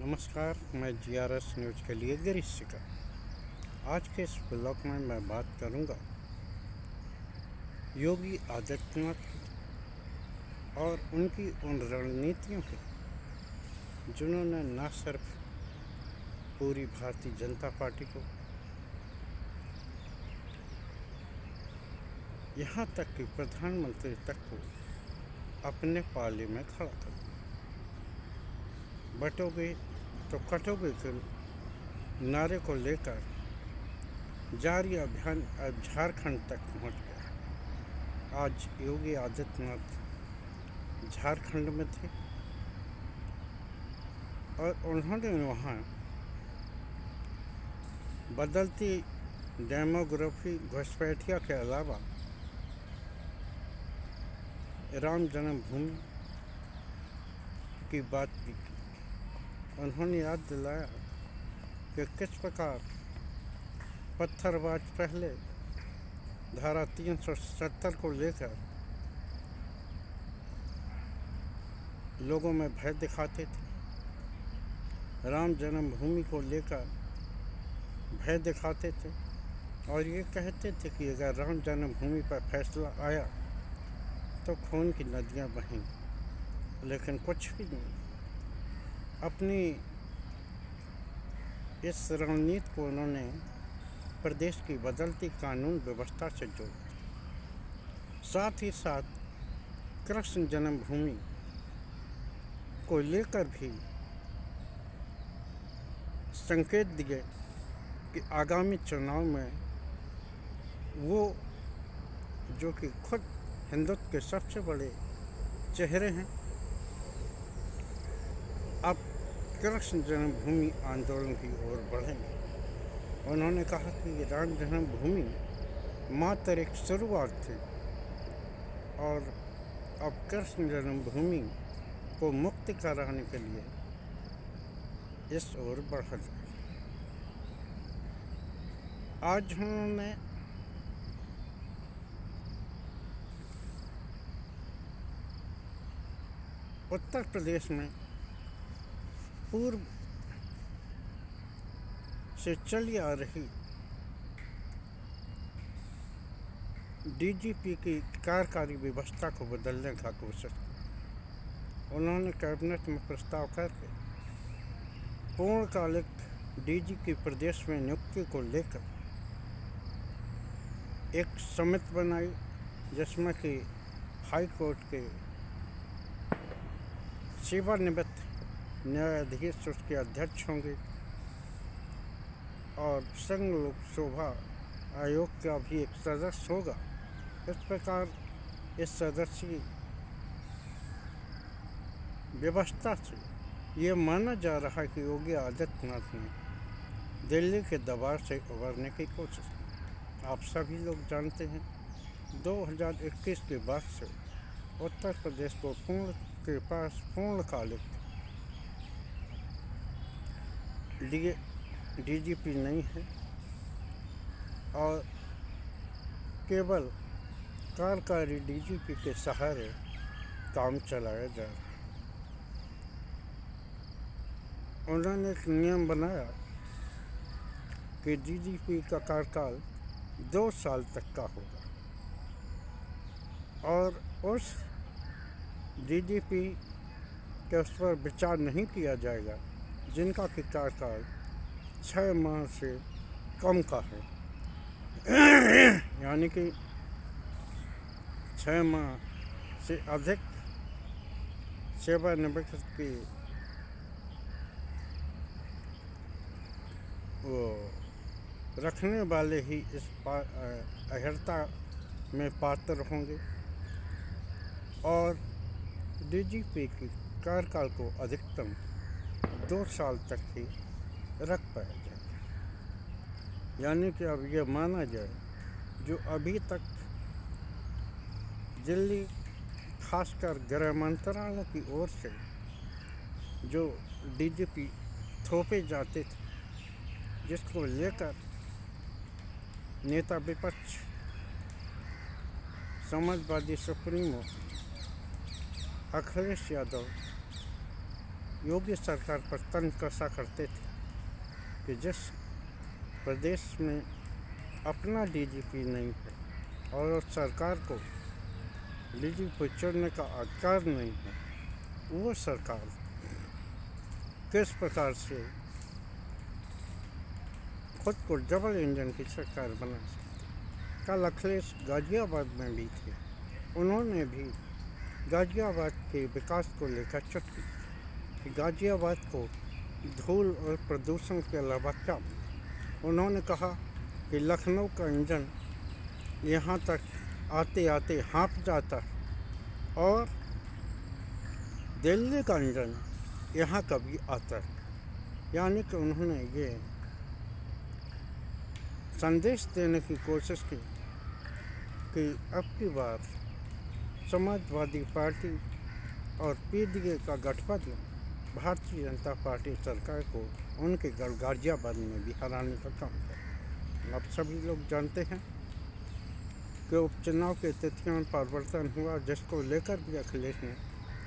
नमस्कार, मैं GRS news के लिए गिरीश सिका। आज के इस ब्लॉग में मैं बात करूंगा योगी आदित्यनाथ की और उनकी उन रणनीतियों की जिन्होंने न सिर्फ पूरी भारतीय जनता पार्टी को, यहाँ तक कि प्रधानमंत्री तक को अपने पाले में खड़ा कर दिया। बटोगे तो कटोगे के नारे को लेकर जारी अभियान अब झारखंड तक पहुंच गया। आज योगी आदित्यनाथ झारखंड में थे और उन्होंने वहाँ बदलती डेमोग्राफी घुसपैठिया के अलावा राम जन्मभूमि की बात भी की। उन्होंने याद दिलाया कि किस प्रकार पत्थरबाज पहले धारा 370 को लेकर लोगों में भय दिखाते थे, राम जन्मभूमि को लेकर भय दिखाते थे और ये कहते थे कि अगर राम जन्मभूमि पर फैसला आया तो खून की नदियाँ बहेंगी, लेकिन कुछ भी नहीं। अपनी इस रणनीति को उन्होंने प्रदेश की बदलती कानून व्यवस्था से जोड़ा। साथ ही साथ कृष्ण जन्मभूमि को लेकर भी संकेत दिए कि आगामी चुनाव में वो जो कि खुद हिंदुत्व के सबसे बड़े चेहरे हैं, अब कृष्ण जन्मभूमि आंदोलन की ओर बढ़ेंगे। उन्होंने कहा कि राम जन्मभूमि मात्र एक शुरुआत थी और अब कृष्ण जन्मभूमि को मुक्त कराने के लिए इस ओर बढ़ा जाए। आज उन्होंने उत्तर प्रदेश में पूर्व से चली आ रही डीजीपी की कार्यकारी व्यवस्था को बदलने का कोशिश की। उन्होंने कैबिनेट में प्रस्ताव करके पूर्णकालिक डीजीपी प्रदेश में नियुक्ति को लेकर एक समिति बनाई, जिसमें कि हाई कोर्ट के सेवानिवृत्त न्यायाधीश उसके अध्यक्ष होंगे और संघ लोक शोभा आयोग का भी एक सदस्य होगा। इस प्रकार इस सदस्य व्यवस्था से ये माना जा रहा है कि योगी आदित्यनाथ ने दिल्ली के दबाव से उबरने की कोशिश की। आप सभी लोग जानते हैं 2021 के बाद से उत्तर प्रदेश को पूर्णकालिक डीजीपी नहीं है और केवल कार्यकारी डीजीपी के सहारे काम चलाया जा रहा है। उन्होंने एक नियम बनाया कि डीजीपी का कार्यकाल 2 साल तक का होगा और उस डीजीपी के उस पर विचार नहीं किया जाएगा जिनका कि कार्यकाल 6 माह से कम का है, यानी कि 6 माह से अधिक सेवानिवृत्त की वो रखने वाले ही इस अर्हता में पात्र होंगे और डीजीपी की कार्यकाल को अधिकतम 2 साल तक ही रख पाया जाए। यानी कि अब यह माना जाए जो अभी तक दिल्ली खासकर गृह मंत्रालय की ओर से जो डीजीपी थोपे जाते थे, जिसको लेकर नेता विपक्ष समाजवादी सुप्रीमो अखिलेश यादव योगी सरकार पर तंज कसा करते थे कि जिस प्रदेश में अपना डीजीपी नहीं है और उस सरकार को डीजीपी चुनने का अधिकार नहीं है, वो सरकार किस प्रकार से खुद को डबल इंजन की सरकार बना सकती। कल अखिलेश गाजियाबाद में भी थे, उन्होंने भी गाजियाबाद के विकास को लेकर चुटकी कि गाजियाबाद को धूल और प्रदूषण के अलावा क्या। उन्होंने कहा कि लखनऊ का इंजन यहाँ तक आते आते हाँफ जाता है और दिल्ली का इंजन यहाँ कभी आता है। यानी कि उन्होंने ये संदेश देने की कोशिश की कि अब की बार समाजवादी पार्टी और पीडीए का गठबंधन भारतीय जनता पार्टी सरकार को उनके गढ़ गाजियाबाद में भी हराने का काम करे। आप सभी लोग जानते हैं कि उपचुनाव की तिथियों में परिवर्तन हुआ, जिसको लेकर भी अखिलेश ने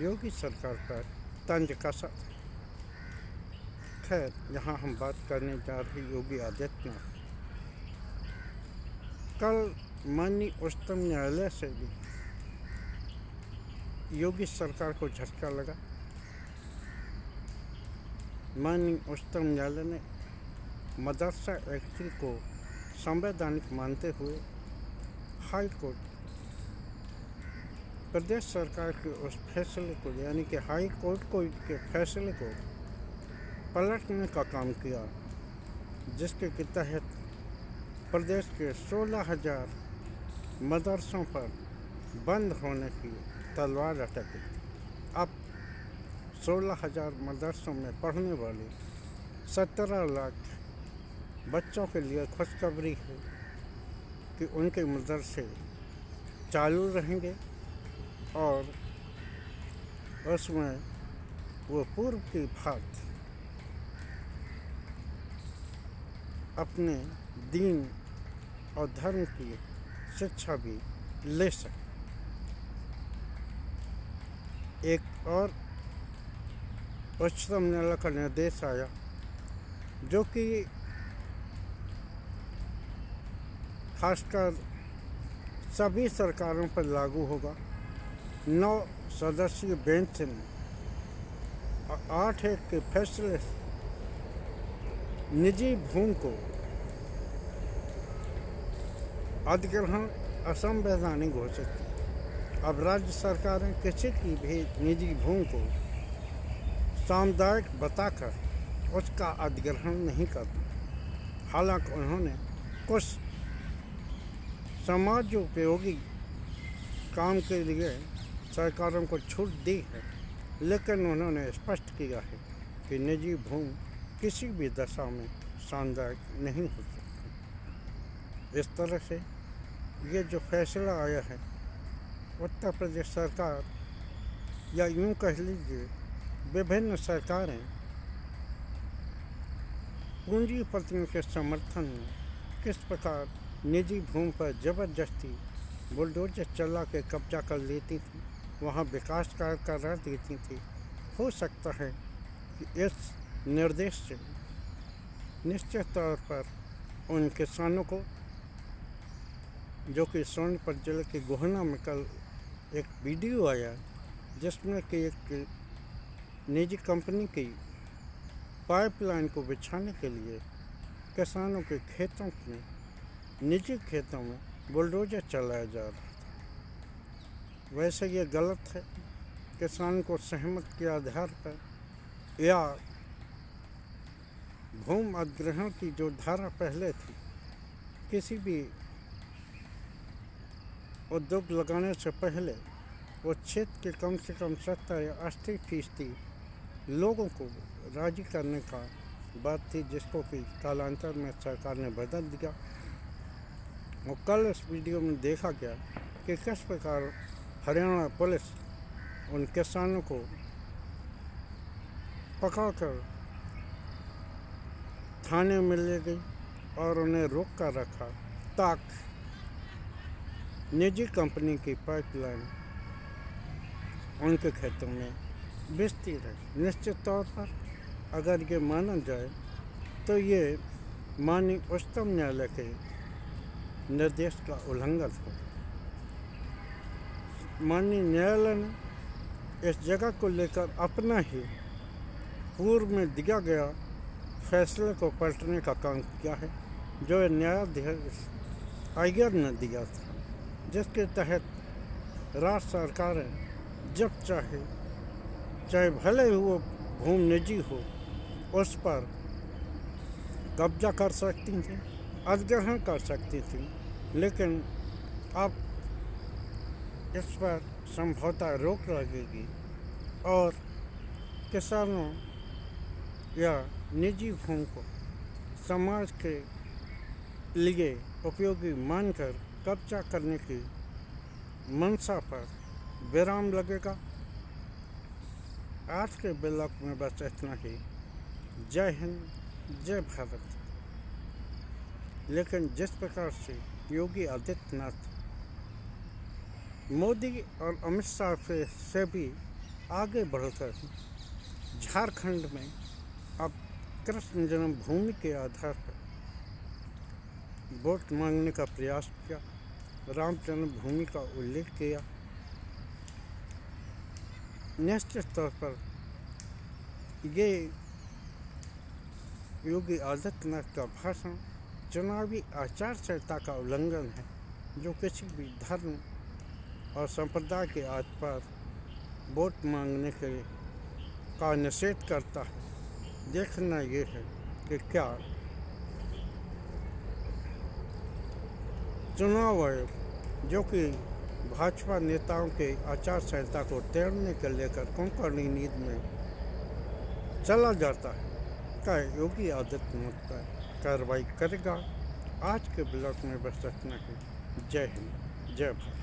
योगी सरकार पर तंज कसा। खैर, यहाँ हम बात करने जा रहे योगी आदित्यनाथ। कल माननीय उच्चतम न्यायालय से भी योगी सरकार को झटका लगा। माननीय उच्चतम न्यायालय ने मदरसा एक्ट को संवैधानिक मानते हुए हाई कोर्ट प्रदेश सरकार के उस फैसले को, यानी कि हाई कोर्ट के फैसले को पलटने का काम किया, जिसके तहत प्रदेश के 16,000 मदरसों पर बंद होने की तलवार लटक गई। अब 16,000 मदरसों में पढ़ने वाले 17 लाख बच्चों के लिए खुशखबरी है कि उनके मदरसे चालू रहेंगे और उसमें वो पूर्व की भांति अपने दीन और धर्म की शिक्षा भी ले सकें। एक और उच्चतम न्यायालय का निर्देश आया, जो कि खासकर सभी सरकारों पर लागू होगा। 9 सदस्यीय बेंच ने 8-1 के फैसले से निजी भूमि को अधिग्रहण असंवैधानिक घोषित किया। अब राज्य सरकारें किसी की भी निजी भूमि को सामुदायिक बताकर उसका अधिग्रहण नहीं करती। हालांकि उन्होंने कुछ समाज उपयोगी काम के लिए सरकारों को छूट दी है, लेकिन उन्होंने स्पष्ट किया है कि निजी भूमि किसी भी दशा में सामुदायिक नहीं हो सकती। इस तरह से ये जो फैसला आया है, उत्तर प्रदेश सरकार या यूँ कह लीजिए विभिन्न सरकारें पूंजीपतियों के समर्थन में किस प्रकार निजी भूमि पर ज़बरदस्ती बुलडोजर चला के कब्जा कर लेती थी, वहाँ विकास कार्य करा देती थी। हो सकता है कि इस निर्देश से निश्चित तौर पर उन किसानों को, जो कि सोनीपत जिले के गोहना में कल एक वीडियो आया जिसमें कि एक निजी कंपनी की पाइपलाइन को बिछाने के लिए किसानों के खेतों में, निजी खेतों में बुलडोजर चलाया जा रहा था। वैसे ये गलत है। किसान को सहमत के आधार पर या भूमि अधिग्रहण की जो धारा पहले थी, किसी भी उद्योग लगाने से पहले वो क्षेत्र के कम से कम 70 या 80% लोगों को राजी करने का बात थी, जिसको कि कालांतर में सरकार ने बदल दिया। और कल इस वीडियो में देखा गया कि किस प्रकार हरियाणा पुलिस उन किसानों को पकड़कर थाने में ले गई और उन्हें रोक कर रखा ताकि निजी कंपनी की पाइपलाइन उनके खेतों में बेचती रही। निश्चित तौर पर अगर ये माना जाए तो ये माननीय उच्चतम न्यायालय के निर्देश का उल्लंघन हो। माननीय न्यायालय ने इस जगह को लेकर अपना ही पूर्व में दिया गया फैसले को पलटने का काम किया है, जो न्यायाधीश अय्यर ने दिया था, जिसके तहत राज्य सरकारें जब चाहे भले ही वो भूमि निजी हो, उस पर कब्जा कर सकती थी, अधिग्रहण कर सकती थी, लेकिन अब इस पर संभवतः रोक लगेगी और किसानों या निजी भूमि को समाज के लिए उपयोगी मानकर कब्जा करने की मंशा पर विराम लगेगा। आज के ब्लॉग में बस इतना ही। जय हिंद, जय भारत। लेकिन जिस प्रकार से योगी आदित्यनाथ मोदी और अमित शाह से भी आगे बढ़कर झारखंड में अब कृष्ण जन्मभूमि के आधार पर वोट मांगने का प्रयास किया, राम जन्मभूमि का उल्लेख किया। निश्चित तौर पर ये योगी आदित्यनाथ का भाषण चुनावी आचार संहिता का उल्लंघन है, जो किसी भी धर्म और संप्रदाय के आधार पर वोट मांगने का निषेध करता है। देखना ये है कि क्या चुनाव आयोग, जो कि भाजपा नेताओं के आचार संहिता को तोड़ने के लेकर कुंभकर्णी नींद में चला जाता है, क्या योगी आदित्यनाथ पर कार्रवाई करेगा? आज के ब्लॉग में बस इतना ही। जय हिंद, जय भारत।